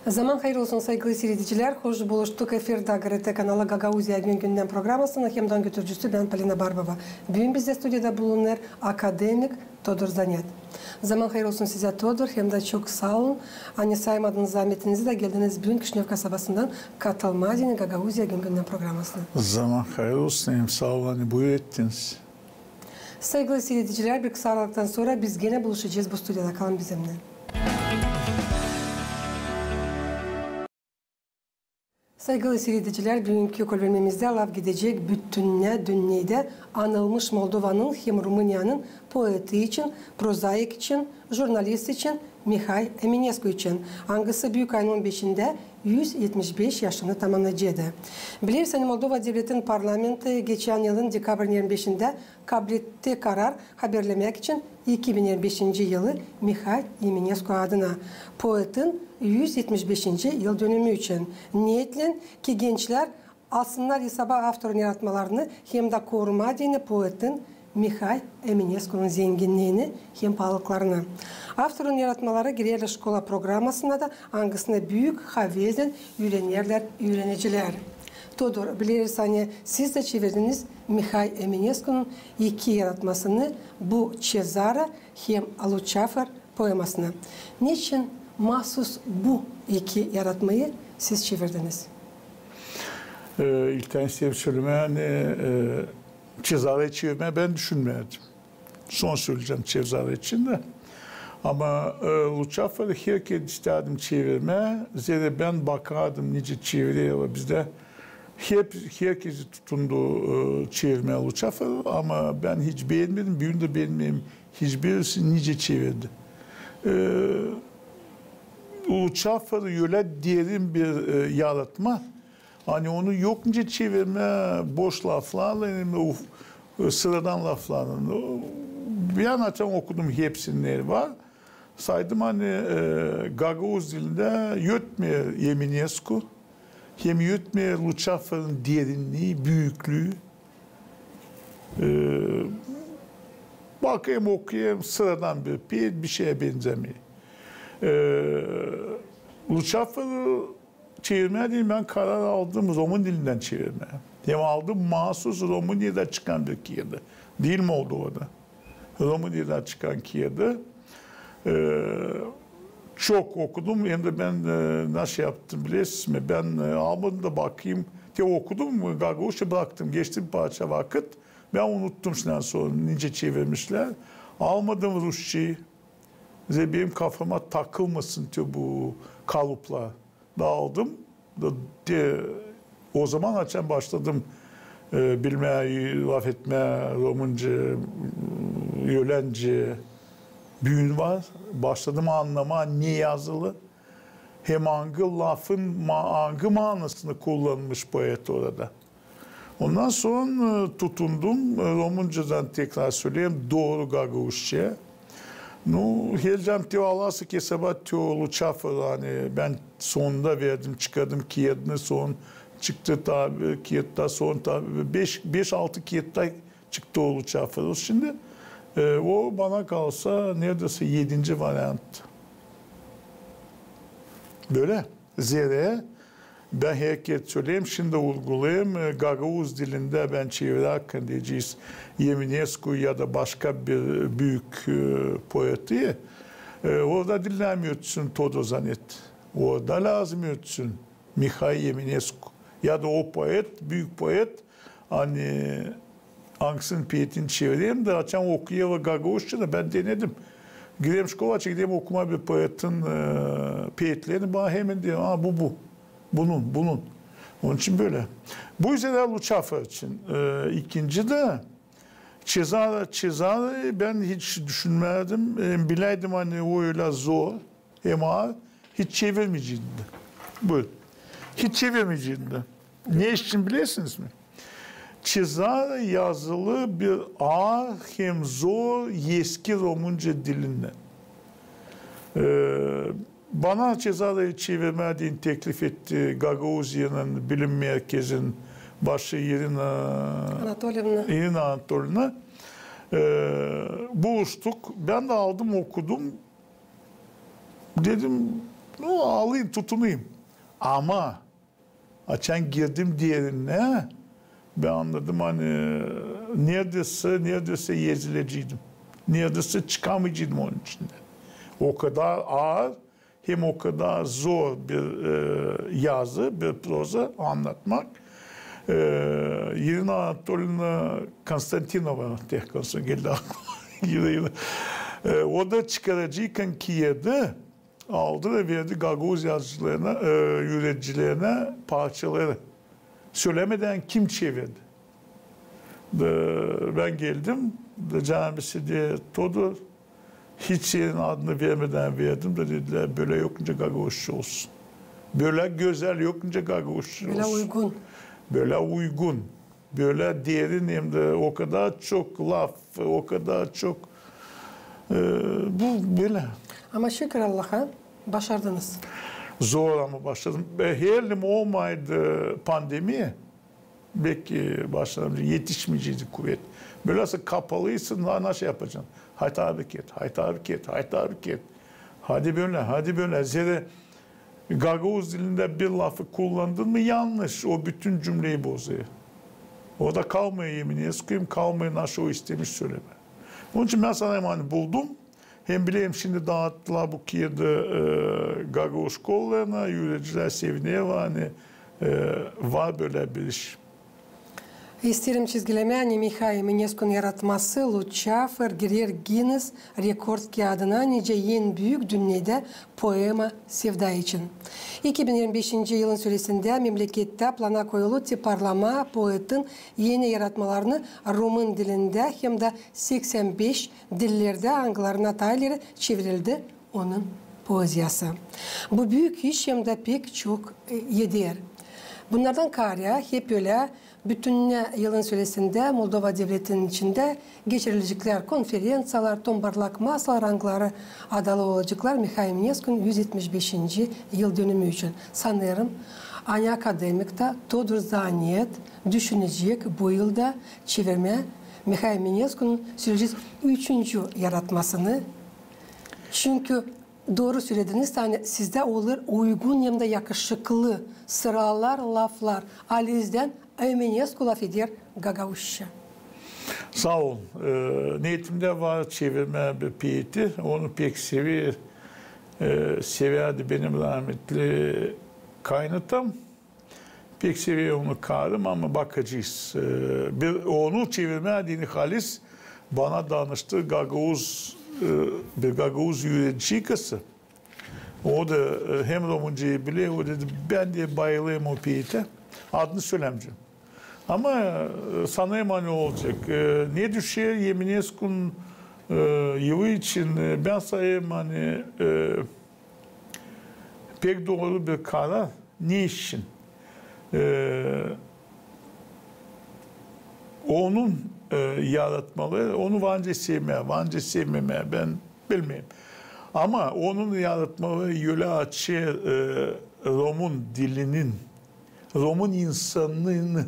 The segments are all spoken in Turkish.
Zaman hayır olsun saygılı seyirciler. Hoş buluştuk efirde GRT kanalı Gagauzya günden programısının hemdan götürücüsü ben Polina Barbova. Bugün bizde stüdyoda bulunur akademik Todor Zanet. Zaman hayır olsun size Todor. Hem de çok sağ olun. Anne saymadığınız zahmetinizi de geldiniz bugün Kışnev kasabasından katılmadığını Gagauzya günden programısına. Zaman hayır olsun. Hem sağ olun. Buyur ettiniz. Saygılı seyirciler, bir kısa aralıktan sonra biz gene buluşacağız bu stüdyoda. Kalın bizimle. Saygılı seyirciler, bugünkü kolbemimizde lav gidecek bütününe dünyada anılmış Moldova'nın hem Rumanya'nın poeti için, prozaik için, jurnalist için, Mihail Eminescu için. Hangisi büyük ayın 15'inde 175 yaşını tamamlayacaktı. Bilirseniz Moldova Devleti'nin parlamenti geçen yılın dekabrın 25'inde kabul ettiği karar haberlemek için 2025. yılı Mihail Eminescu adına poetin 175. yıl dönümü için niyetlen ki gençler alsınlar hesaba avtorun yaratmalarını hem de korumadığını poetin Mihail Eminescu'nun zenginliğini hem pahalılıklarını. Avtorun yaratmaları Girerli Şkola programmasında da hangisine büyük havezden öğreniciler. Todor, biliriz hani siz de çevirdiniz Mihail Eminescu'nun iki yaratmasını bu Cezara hem Aluçafer poemasına. Niçin mahsus bu iki yaratmayı siz çevirdiniz? İlkten size söylemeye Cezara'yı çevirmeye ben düşünmedim. Son söyleyeceğim Cezara için de. Ama Luçafer'i herkes istedim çevirmeye. Zira ben bakardım nice çeviriyor bizde. Herkesi tutundu çevirmeye Luçafer'i ama ben hiç beğenmedim. Bugün de beğenmeyeyim. Hiçbirisi nice çevirdi. Luçafer'i öyle derin bir yaratma. Hani onu yok nice çevirme, boş laflarla, sıradan laflarla. Bir an açan okudum hepsinin var. Saydım hani Gagauz dilinde yutmuyor Eminescu, hem yutmuyor Luçafer'in derinliği, büyüklüğü. Bakayım okuyayım sıradan bir şeye benzemiyor. Luçafer'i çevirmeye değil ben karar aldım Roman dilinden çevirmeye. Hem aldım mahsus Romanya'da çıkan bir kiyedi. Değil mi oldu orada? Romanya'da çıkan kiyedi. Çok okudum. Hem de ben nasıl yaptım biliyorsunuz mi? Ben almadım da bakayım. Okudum Gagauzca bıraktım. Geçti bir parça vakit. Ben unuttum şimdiden sonra nice çevirmişler. Almadım Rusçayı. Benim kafama takılmasın bu kalıplar. Dağıldım. O zaman açan başladım bilmeye, laf etmeye, Romanca, Yölence büyün var. Başladım anlama ne yazılı. Hem hangi lafın hangi manasını kullanmış poet orada. Ondan sonra tutundum. Romancadan tekrar söyleyeyim. Doğru Gagauzca. Helcem alası ki sabah Luçafer hani ben sonunda verdim çıkardım kiyadını son çıktı tabi kiyadda son tabi 5-6 kiyadda çıktı o Luçafer. Şimdi o bana kalsa neredeyse 7. varyant. Böyle zere ben herkes söyleyeyim şimdi uygulayayım Gagauz dilinde ben çevirirken diyeceğiz Eminescu ya da başka bir büyük poeti orada dinlemiyorsun Todor Zanet. Orada lazım yutsun Mihail Eminescu ya da o poet büyük poet hani hangisinin poetini çevireyim de açan okuyor ve Gagauzca da ben denedim. Gireyim Şkovaç'a gideyim okuma bir poetin poetlerini bana hemen diyor bu. Bunun. Onun için böyle. Bu yüzden Luçafer için. İkinci de Cezara'yı ben hiç düşünmedim. Bileydim hani o öyle zor. Ama hiç çevirmeyeceğim. Buyurun. Hiç çevirmeyeceğim. Ne için bilirsiniz mi? Cezara yazılı bir ağır hem zor eski Romanca dilinden. Bana Cezara'yı çevirmediğini teklif etti Gagauzya'nın bilim merkezinin başı Irina Anatolyevna. Buluştuk. Ben de aldım okudum. Dedim alayım, tutunayım. Ama açan girdim diğerine ben anladım hani neredeyse yezileceydim. Neredeyse çıkamayacaktım onun içinde. O kadar ağır hem o kadar zor bir yazı, bir proza anlatmak. Irina Anatolyevna Konstantinova tehkosu geldi aklıma. O da çıkarıcıyken Kiev'de aldı ve verdi Gagavuz yazıcılarına, üreticilerine parçaları. Söylemeden kim çevirdi? Ben geldim. Camisi diye Todur. Hiç yerin adını vermeden verdim de dediler böyle yokunca Gagavuzcu olsun. Böyle güzel yokunca Gagavuzcu olsun. Böyle uygun. Böyle uygun. Böyle derin hem de o kadar çok laf, o kadar çok bu böyle. Ama şükür Allah'a başardınız. Zor ama başladım. Hayalim olmaydı pandemi. Belki başladım. Yetişmeyecekti kuvvet. Böylesi kapalıysın nasıl yapacaksın? Haydi hareket, haydi hareket, haydi hareket. Hadi böyle, hadi böyle. Zira Gagavuz dilinde bir lafı kullandın mı yanlış. O bütün cümleyi bozuyor. Orada kalmaya yemin eskiyim, kalmaya nasıl o istemiş söyleme. Onun için ben sana hani buldum. Hem bileyim şimdi dağıttılar bu Kiev'de Gagavuz kollarına, yürüyücüler seviniyor hani var böyle bir iş. İsterim çizgilemeni Mikhail Mineskun yaratması Luçafer girer Guinness rekord kağıdına nice en büyük dünyada poema sevda için. 2025 yılın süresinde memlekette plana koyulu parlama poetin yeni yaratmalarını Rumun dilinde hem de 85 dillerde Anglarına tayları çevrildi onun poeziyası. Bu büyük iş hem de pek çok yediler. Bunlardan Karya hep öyle bütün yılın süresinde Moldova Devleti'nin içinde geçirilecekler konferansiyalar, tombarlak masalar angları adalı olacaklar Mikhail Mineskun 175. yıl dönümü için. Sanırım aynı akademikte Todur Zaniyet düşünecek bu yılda çevirme Mikhail Mineskun süreceğiz 3. yaratmasını. Çünkü doğru söylediniz. Yani sizde olur uygun hem de yakışıklı sıralar, laflar. Alizden Mineskun laf eder Gagavuzca. Sağ ol. Niyetimde var çevirme bir piyeti. Onu pek severdi benim rahmetli kaynatam. Pek seviyor onu karım ama bakacağız. Onu çevirme dini halis bana danıştı bir Gagavuz yürüyüşü kızı. O da hem Romuncayı biliyor, o dedi ben de bayılıyorum o piyete. Adını söylemeyeceğim. Ama sana hani olacak. Ne düşüyor Yemineskun yılı için ben sayayım hani pek doğru bir karar. Ne için? Onun yaratmaları, onu Vanca sevmeye ben bilmeyeyim. Ama onun yaratmaları yolu açı Rom'un dilinin, Rom'un insanlığını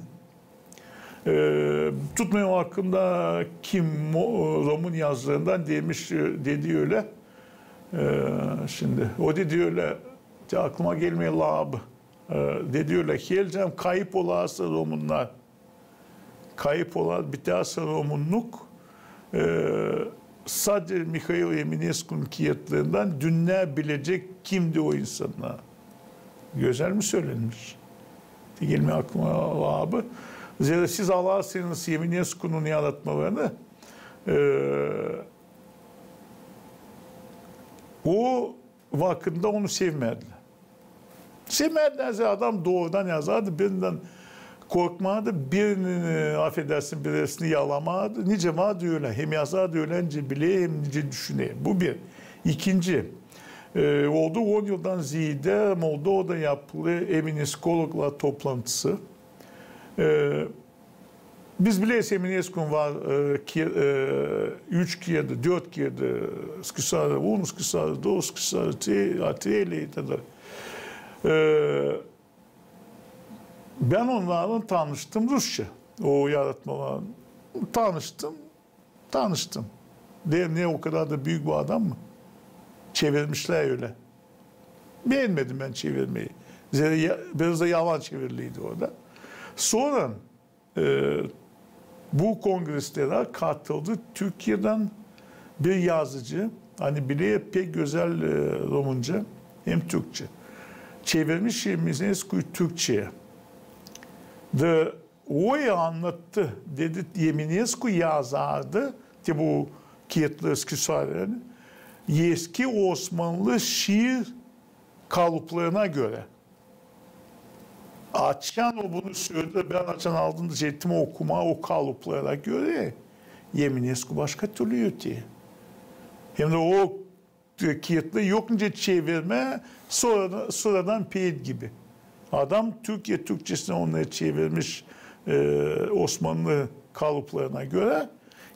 tutmayan hakkında kim Rom'un yazılarından demiş dedi öyle. Şimdi o dedi öyle aklıma gelmiyor abi. Dedi öyle geleceğim kayıp olası Romunlar. Kayıp olan bir tanesi Romunluk sadece Mikhail Eminescu'nun kiyetlerinden dünya bilecek kimdi o insanlar. Güzel mi söylenmiş? Gelme aklıma abi. Zira siz alarsınız Eminescu'nun yaratmalarını o vakında onu sevmediler. Sevmedilerse adam doğrudan yazardı. Birinden korkmadı. Birini affedersin birisini yalamadı. Nice madde öyle. Hem yazardı öylence bile hem nice düşünüyor. Bu bir. İkinci. Oldu 10 yıldan ziyade Moldova'da yapılı Emineskologlar toplantısı. Biz biliyoruz Eminescun var 3 kere, 4 kere skısarı 1, skısarı 2, skısarı 3 itd. Ben onlarla tanıştım Rusça. O yaratmalarla tanıştım. Ne o kadar da büyük bir adam mı? Çevirmişler öyle. Beğenmedim ben çevirmeyi. Biraz da yalan çeviriliydi orada. Sonra bu kongreslere katıldı Türkiye'den bir yazıcı. Hani bile pek güzel Romanca hem Türkçe. Çevirmiş Eminescu'yu Türkçe'ye. Ve o anlattı. Dedi Eminescu yazardı. De bu Kietli Esküsar'ın eski Osmanlı şiir kalıplarına göre. Açan o bunu söyledi. Ben açan aldığımda ciddi okuma o kalıplara göre Eminescu başka türlü öteye. Hem de o Kietli yokunca çevirme sonradan peyit gibi. Adam Türkiye Türkçesine onları çevirmiş Osmanlı kalıplarına göre.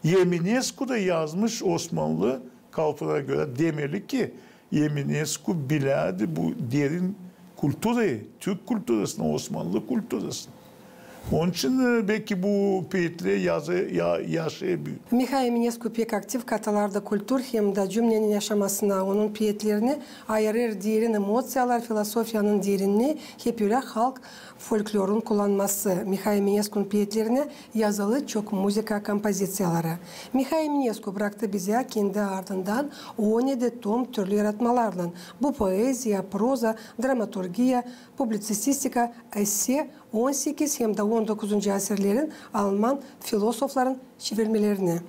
Eminescu da yazmış Osmanlı kalıplarına göre. Demeli ki Eminescu bilerdi bu derin kültürü, Türk kültürüsünü, Osmanlı kültürüsünü. Onun için belki bu peyitli yaşayabiliyor. Mihail Eminescu pek aktif katılarda kültür hem de cümlenin yaşamasına, onun peyitlerini ayırır derin emosiyalar, filosofyanın derinliği, hep öyle halk folklorun kullanması. Mihail Eminescu'nun peyitlerine yazılı çok müzika kompozisiyaları. Mihail Eminescu bıraktı bize kendi ardından 17 tom türlü yaratmalarla. Bu poeziya, proza, dramaturgiya, publisistika, esse, 18 hem de 19. asırların Alman filozofların çevirmelerini.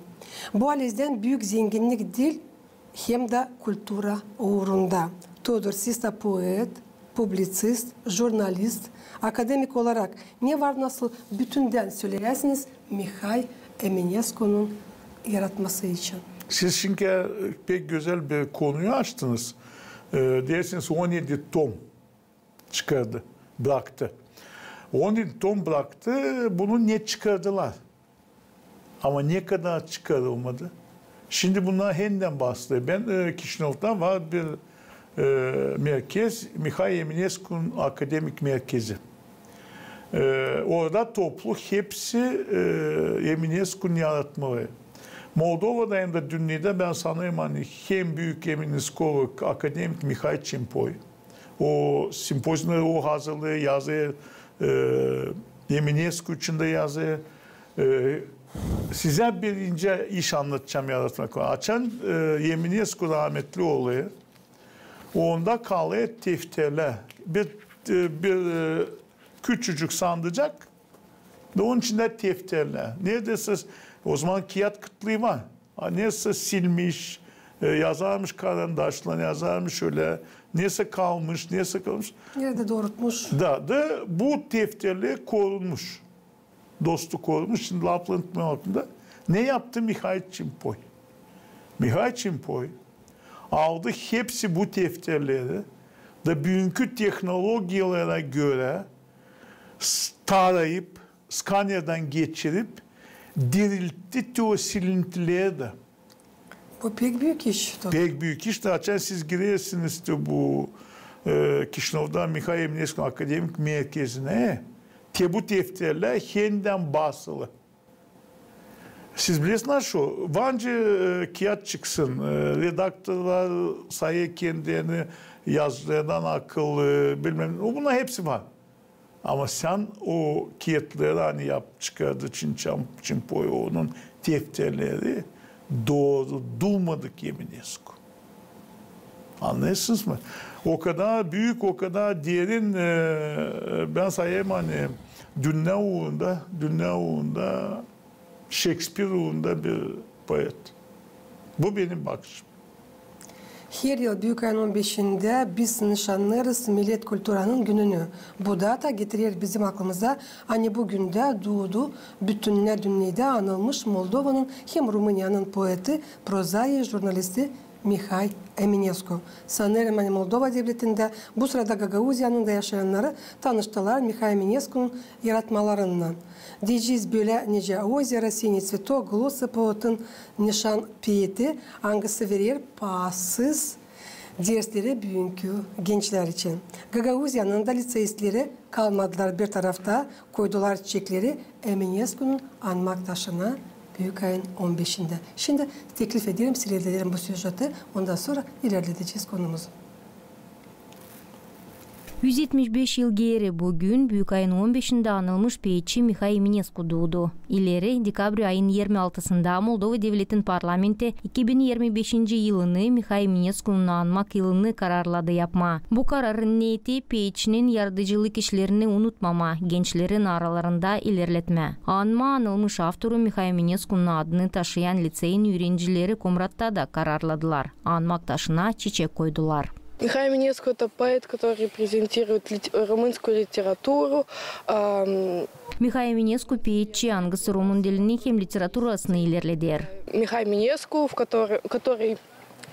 Bu analizden büyük zenginlik dil hem de kültüra uğrunda. Todor Sista poet, publisist, jurnalist, akademik olarak ne var nasıl bütünden söylersiniz Mihail Eminescu'nun yaratması için. Siz şimdi pek güzel bir konuyu açtınız. Dersiniz 17 tom çıkardı, bıraktı. 17 ton bıraktı, bunu ne çıkardılar? Ama ne kadar çıkarılmadı? Şimdi bunlar henüz bahsediyor. Ben Kişinev'da var bir merkez, Mihail Eminescu'nun akademik merkezi. Orada toplu hepsi Eminescu'nun yaratmaları. Moldova'da hem de dünyada ben sanırım hani hem büyük Eminescu akademik Mihail Çimpoy. O sempozyumları o hazırlığı yazı Eminescu için de yazı. Size birinci iş anlatacağım yaratmak. Açan Eminescu rahmetli oluyor. Onda kalıyor defterler. Bir küçücük sandıcak ve onun içinde defterler. Neredeyse o zaman kağıt kıtlığı var. Neyse silmiş, yazarmış karandaşla, yazarmış öyle. Neyse kalmış, neyse kalmış. Nerede doğrultmuş? Da bu defterler korunmuş. Dostu korunmuş. Şimdi Lapland altında. Ne yaptı Mihail Çimpoy? Mihail Çimpoy aldı hepsi bu defterleri da bugünkü teknolojilara göre tarayıp, skanerden geçirip diriltti o silintileri de. Bu pek büyük iş. Pek büyük iş de açar siz girersiniz de bu Kişinev'da Mihail Eminescu akademik merkezine. Bu defterler yeniden basılı. Siz bilirsiniz şu, Vancı kağıt çıksın, redaktörler sayı kendini yazılardan akıllı, bilmem ne, bunlar hepsi var. Ama sen o kağıtları hani çıkardı Çimpoy onun defterleri doğru durmadık Eminescu. Anlıyorsunuz mu? O kadar büyük, o kadar derin ben sayayım hani dünya uğrunda Shakespeare uğrunda bir poet. Bu benim bakışım. Her yıl Büyük ayın 15'inde biz nişanlarız millet kültürünün gününü. Bu data getirir bizim aklımıza. Hani bugün de doğdu bütün dünyada anılmış Moldova'nın hem Rumanya'nın poeti, prozayı, jurnalisti Mihail Eminescu. Sanırım hani Moldova devletinde bu sırada Gagauzya'nın da yaşayanları tanıştılar Mihail Eminescu'nun yaratmalarından. Diyeceğiz böyle nice озеро, синий цветок, glosa poet'in nişan piyeti hangisi verir pasız dersleri bugünkü gençler için. Gagauzya'nın da liseyistleri kalmadılar bir tarafta koydular çiçekleri Eminescu'nun anmak taşına Büyük ayın 15'inde. Şimdi teklif ederim, seyredelim bu süjeti. Ondan sonra ilerleteceğiz konumuzu. 175 yıl geri bugün Büyük ayın 15'inde anılmış peyitçi Mikhail Eminescu doğdu. İleri dekabr ayın 26'sında Moldova Devleti'nin parlamenti 2025 yılını Mikhail Eminescu'nun anmak yılını kararladı yapma. Bu kararın niyeti peyitçinin yaratıcılık işlerini unutmama, gençlerin aralarında ilerletme. Anma anılmış avtoru Mikhail Eminescu'nun adını taşıyan liseyin öğrencileri Komrat'ta da kararladılar. Anmak taşına çiçek koydular. Михаил Eminescu – это поэт, который репрезентирует румынскую литературу. Mikhail Eminescu peyitçi hangisi Rumun dilini hem literatурasını ilerleder. Михаил Eminescu, который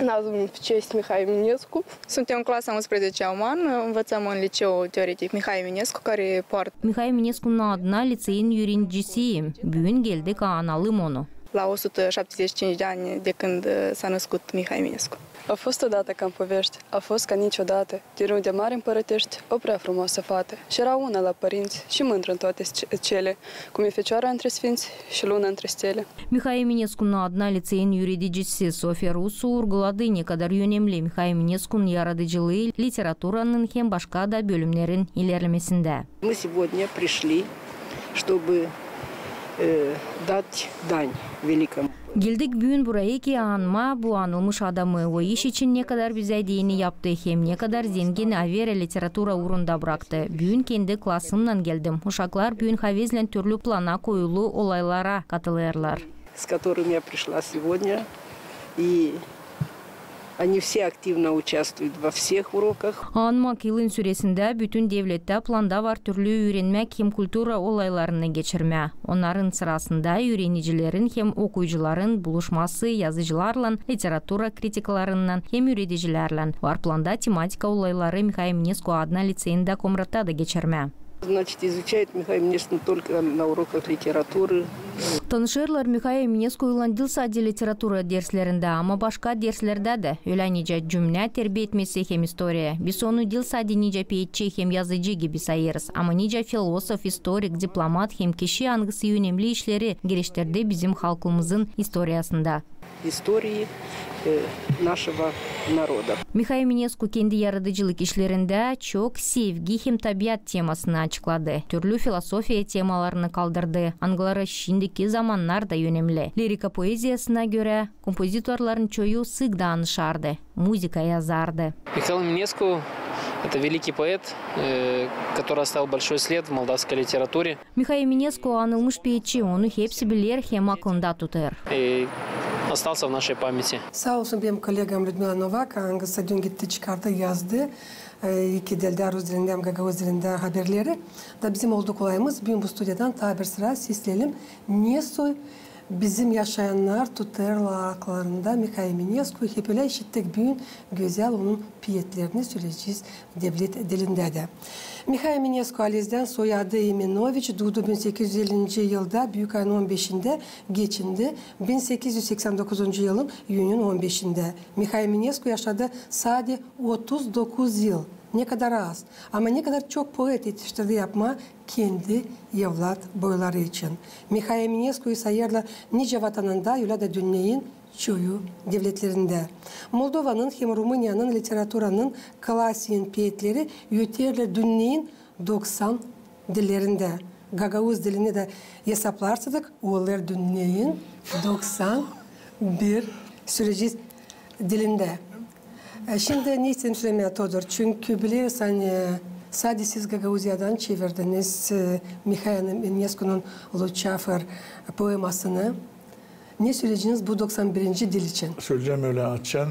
назван в честь Михаила Eminescu. Suntem clasa 11 Uman, învățăm în liceu teoretic Mikhail Eminescu, care poartă. Mikhail Eminescu'nun adına liseyin öğrencisiyim. Bugün geldik analım onu. La 175 de ani de când s-a născut Mikhail Eminescu. A fost odată ca în povești, a fost ca niciodată, din rude mari împărătești, o prea frumoasă fată. Și era una la părinți și mândră în toate cele, cum e fecioara între sfinți și luna între stele. Mikhail Eminescu'nun adına liseyin öğreticisi Sofia Rusu vurguladı ne kadar önemli Mikhail Eminescu'nun yaratıcılığı literaturanın hem başka da bölümlerin ilerlemesinde. Мы сегодня пришли, чтобы дать дань великому. Geldik bugün buraya ki anma bu anılmış adamı o iş için ne kadar bize değini yaptı hem ne kadar zengin avera literatura uğrunda bıraktı. Bugün kendi klasımdan geldim. Uşaklar bugün havezlen türlü plana koyulu olaylara katılırlar. С которым я пришла сегодня, и они все активно участвуют во всех уроках. Anmak yılın süresinde bütün devlette planda var türlü öğrenmek hem kultura olaylarını geçirme. Onların sırasında öğrenicilerin hem okuyucuların buluşması yazıcılarla, literatura kritiklarından hem öğreticilerle var planda tematika olayları Mikhail Eminescu adına liseyinde Komrat'ta da geçirme. Значит, изучает Михаил Eminescu только на уроках литературы. Tanışırlar Mikhail Eminescu'yla dil sadece literatura derslerinde ama başka derslerde de öyle nice cümle terbiye etmesi hem historia. Biz onu dil sadece nice peyitçi hem yazıcı gibi sayarız ama nice filozof, historik, diplomat hem kişi hangisi önemli işleri geliştirdi bizim halkımızın historiasında. Истории нашего народа. Mikhail Eminescu kendi yaratıcılık işlerinde çok sevgi hem tabiat temasını açıkladı. Türlü filosofiya temalarını kaldırdı. Anglara şimdiki zamanlar da önemli. Lirika poeziyasına göre kompozitorların çoğu sık danışardı. Müzika yazardı. Mikhail Eminescu – это великий поэт, который оставил большой след в молдавской литературе. Mikhail Eminescu anılmış peyitçi, onu hepsi bilir hem aklında tutar. Остался в нашей памяти. Sağ olsun benim kolegam Людмила Novak, hangisi dün gitti çıkardı yazdı. İki dilde, Rus dilinde hem Gagavuz dilinde haberleri. Da bizim olduk olayımız bugün bu stüdyodan tabir sıra sesleyelim. Niye bizim yaşayanlar tutarlar aklarında Mikhail Eminescu hep öyle işittik bugün güzel onun piyetlerini söyleyeceğiz devlet dilinde de. Mikhail Eminescu Aliz'den soyadı Eminoviç doğdu 1850 yılda Büyük ayın 15'inde geçindi. 1889 yılın Yun'un 15'inde. Mikhail Eminescu yaşadı sadece 39 yıl. Ne kadar az ama ne kadar çok poet yetiştirdi yapma kendi evlat boyları için. Mikhail Eminescu'yu sayarlar nice vatanında öyle de dünyanın çoğu devletlerinde. Moldova'nın hem Rumanya'nın literaturanın klasiğin piyetleri yeterli dünyanın 90 dillerinde. Gagavuz dilini de hesaplarsak onlar dünyanın 91 süreci dilinde. Şimdi ne istedim söylemeye Todor? Çünkü bilirsen sadece siz Gagavuzya'dan çevirdiniz Mikhail Eminescu'nun Luçafer poemasını. Ne söyleyeceğiniz bu 91. dil için? Söyleyeceğim öyle açan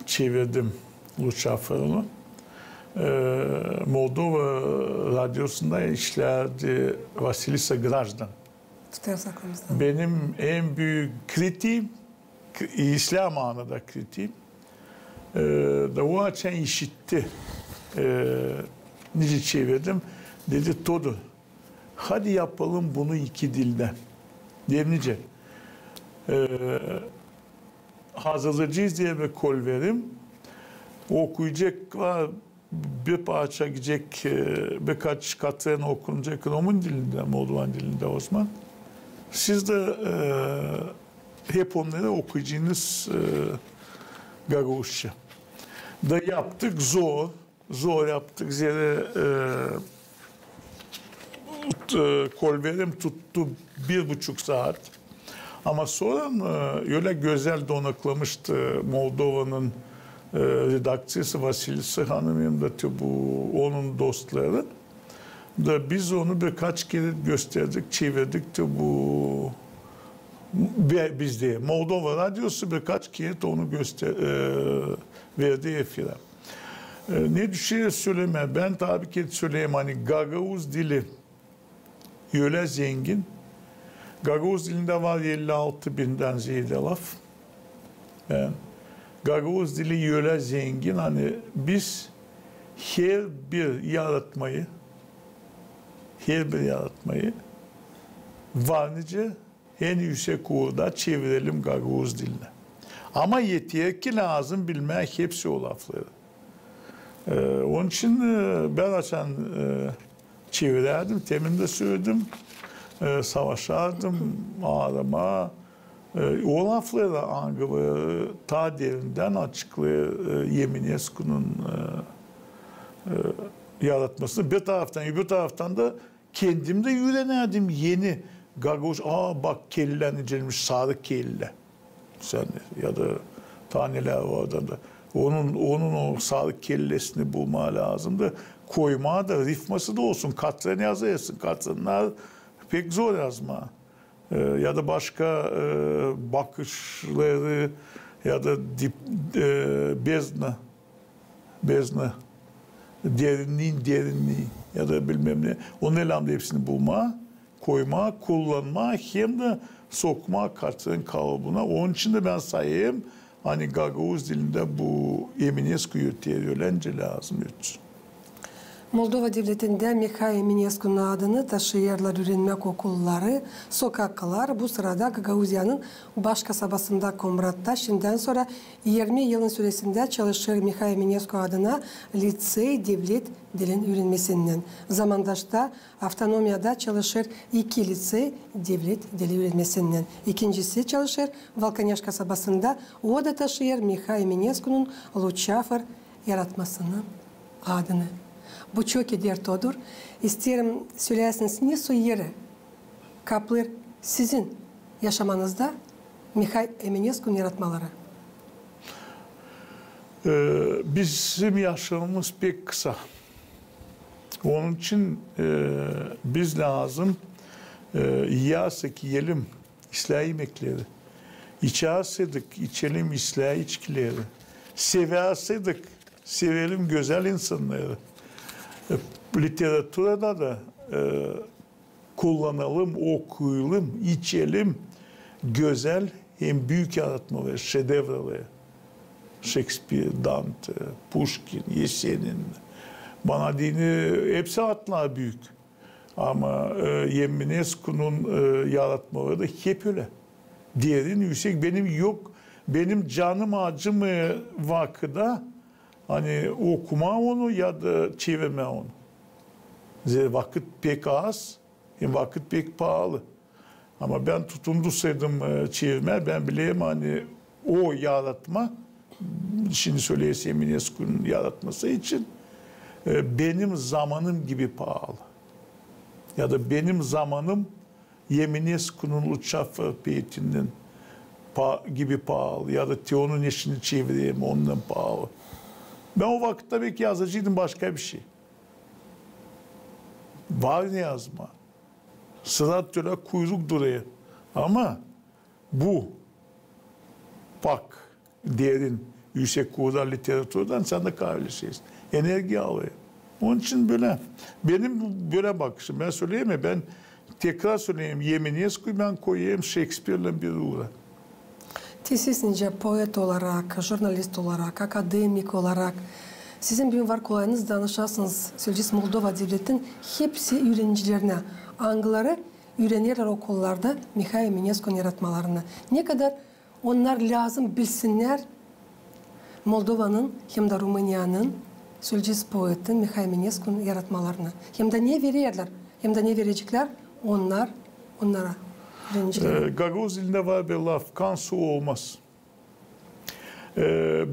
çevirdim Luçafer'ını. Moldova Radyosu'nda işlerdi Vasilisa Grajdan. Tutarız aklımızda. Benim en büyük kritiğim, İslam anında kritiğim, da o açan işitti. Nice çevirdim. Dedi Todo, hadi yapalım bunu iki dilden. Nice. Hazırlayacağız diye bir kol verim. Okuyacak var, bir parça gidecek, birkaç katlarını okunacak Romun dilinde, Moldovan dilinde Osman. Siz de hep onları okuyacağınız Gagavuzca. Da yaptık zor. zor yaptık. Zira kolberim tuttu 1,5 saat. Ama sonra öyle güzel donaklamıştı Moldova'nın redaktörü Vasilisa Hanım'ın da bu onun dostları da biz onu birkaç kere gösterdik, çevirdik de bu bizde Moldova Radyosu birkaç kere onu verdi efire. Ne düşüyor söyleme, ben tabii ki söyleyeyim hani Gagavuz dili öyle zengin. Gagavuz dilinde var 56.000'den ziyade laf. Yani Gagavuz dili öyle zengin hani biz her bir yaratmayı varlıca en yüksek uğurda çevirelim Gagavuz diline. Ama yeter ki lazım bilmek hepsi o lafları. Onun için ben açan çevirerdim, temin de söyledim, savaşardım ağrıma. O lafları Anglı ta derinden açıklıyor Yeminescu'nun yaratmasını. Bir taraftan, öbür taraftan da kendim de öğrenirdim yeni Gagavuz. Bak kelleneceğimiş sarı kelle. Sen ya da taneler vardı da. Onun o sarı kellesini bulma lazımdı. Koyma da rifması da olsun. Katranı yazarsın. Katranlar pek zor yazma. Ya da başka bakışları ya da bezne derinliği ya da bilmem ne. Onun elamda hepsini bulma, koyma, kullanma hem de sokma katranın kalıbına. Onun için de ben sayayım hani Gagavuz dilinde bu Eminescu'yu öğrenci lazım. Moldova devletinde Mikhail Eminescu'nun adını taşıyarlar öğrenmek okulları, sokaklar. Bu sırada Gagavuzya'nın baş kasabasında Komrat'ta şimdiden sonra 20 yılın süresinde çalışır Mikhail Eminescu adına lisey devlet dilin öğrenmesinden. Zamandaşta Avtonomya'da çalışır 2 lisey devlet dili öğrenmesinden. İkincisi çalışır Valkanyaş kasabasında. O da taşıyır Mikhail Eminescu'nun Luçafır yaratmasının adını. Bu çok eder todur. İsterim söylersiniz ne yeri kaplar sizin yaşamanızda Mikhail Eminescu'nun yaratmaları? Bizim yaşamımız pek kısa. Onun için biz lazım yiyersek yiyelim İslah yemekleri. İçersek içelim İslah içkileri. Seversek sevelim güzel insanları. Literatürde da kullanalım, okuyalım, içelim güzel hem büyük yaratmaları, şedevraları. Shakespeare, Dante, Pushkin, Yesenin, bana dini hepsi atlar büyük. Ama Eminescu'nun yaratmaları da hep öyle. Diğerin yüksek, benim yok, benim canım acımı vakıda hani okuma onu ya da çevirme onu. Vakit pek az, vakit pek pahalı. Ama ben tutumlusaydım çevirme, ben bileyim hani o yaratma, şimdi söyleyeyim Eminescu'nun yaratması için benim zamanım gibi pahalı. Ya da benim zamanım Eminescu'nun Luçafır peytinden gibi pahalı. Ya da Teo'nun eşini çevireyim ondan pahalı. Ben o vakitte belki yazacıydım başka bir şey. Var ne yazma. Sırat öyle kuyruk duruyor. Ama bu bak diğerin yüksek kurdan literatürden sen de kahveleşiyorsun. Enerji alıyor. Onun için böyle benim böyle bakışım. Ben söyleyeyim mi? Ben tekrar söyleyeyim. Eminescu'yu ben koyayım Shakespeare'le bir uğra. Siz nice poet olarak, jurnalist olarak, akademik olarak sizin bir var kolayınız danışarsınız. Söyleyeceğiz Moldova devletin hepsi öğrencilerine. Angları öğrenirler okullarda Mikhail Eminescu'nun yaratmalarını. Ne kadar onlar lazım bilsinler Moldova'nın hem de Rumanya'nın söyleyeceğiz poetin Mikhail Eminescu'nun yaratmalarını. Hem de ne verirler, hem de ne verecekler onlara. Gagavuz dilinde var bir laf, kan su olmaz.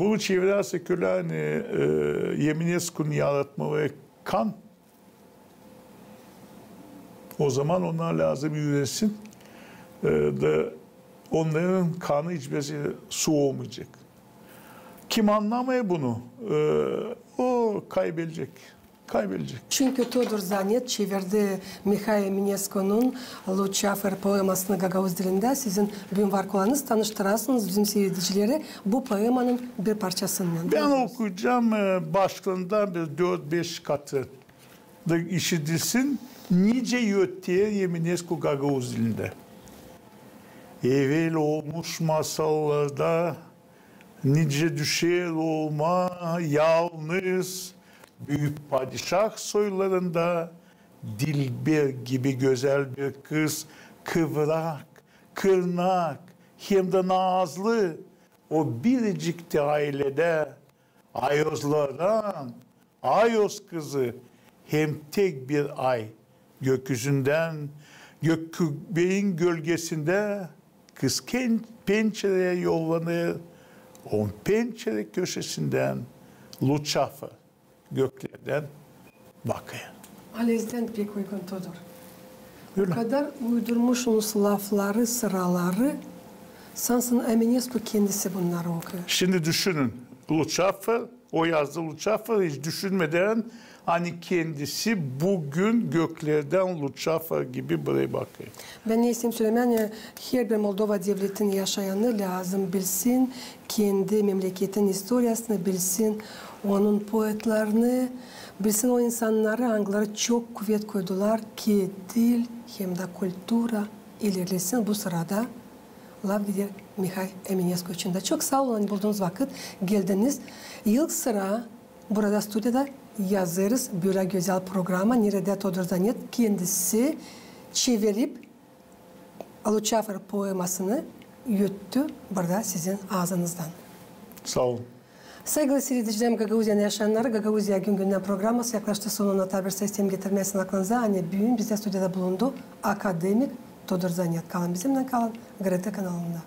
Bunu çevresi kölen Yeminescu'nun yaratmaları kan. O zaman onlar lazım yüresin. Onların kanı içmesi su olmayacak. Kim anlamıyor bunu? O kaybedecek. Çünkü Todor Zanet çevirdi Mikhail Minescu'nun Luchafer poemasını Gagavuz dilinde. Sizin bugün var olanınız tanıştırasınız bizim seyredicileri bu poemanın bir parçasından. Ben okuyacağım başlığından bir 4-5 katı da işitilsin. Nice yötteye Yeminescu Gagavuz dilinde. Evvel olmuş masallarda nice düşer olma yalnız büyük padişah soylarında Dilber gibi güzel bir kız kıvrak, kırnak hem de nazlı o biricik ailede Ayozlardan Ayoz kızı hem tek bir ay gökyüzünden gök kubbeyin gölgesinde kız pencereye yollanır. O pencere köşesinden Luchafer göklerden bakıyor. Alezden pek uygun Todor. Öyle. O kadar uydurmuşsunuz lafları, sıraları. Sansın Eminescu kendisi bunları okuyor. Şimdi düşünün. Luchafer, o yazdı Luchafer hiç düşünmeden hani kendisi bugün göklerden Luchafer gibi buraya bakıyor. Ben ne isteyeyim söylemem, yani her bir Moldova devletinin yaşayanı lazım bilsin, kendi memleketin historiasını bilsin, onun poetlerini, bilsin o insanları, hangileri çok kuvvet koydular ki dil hem de kültüra ilerlesin. Bu sırada lav gider Mikhail Eminescu için de. Çok sağ olun bulduğunuz vakit geldiniz. İlk sıra burada stüdyoda yazarız böyle güzel programa. Nerede Todor Zanet kendisi çevirip Luchafer poemasını yuttu burada sizin ağzınızdan. Sağ olun. Saygılı seyredicilerim, Gagavuzya'nın yaşayanları, Gagavuzya gün günden programması yaklaştı sonuna. Tabi sistem getirmesinin aklınıza. Hani bugün bize stüdyoda bulundu akademik Todor Zanet. Kalın bizimle kalın. GRT kanalında.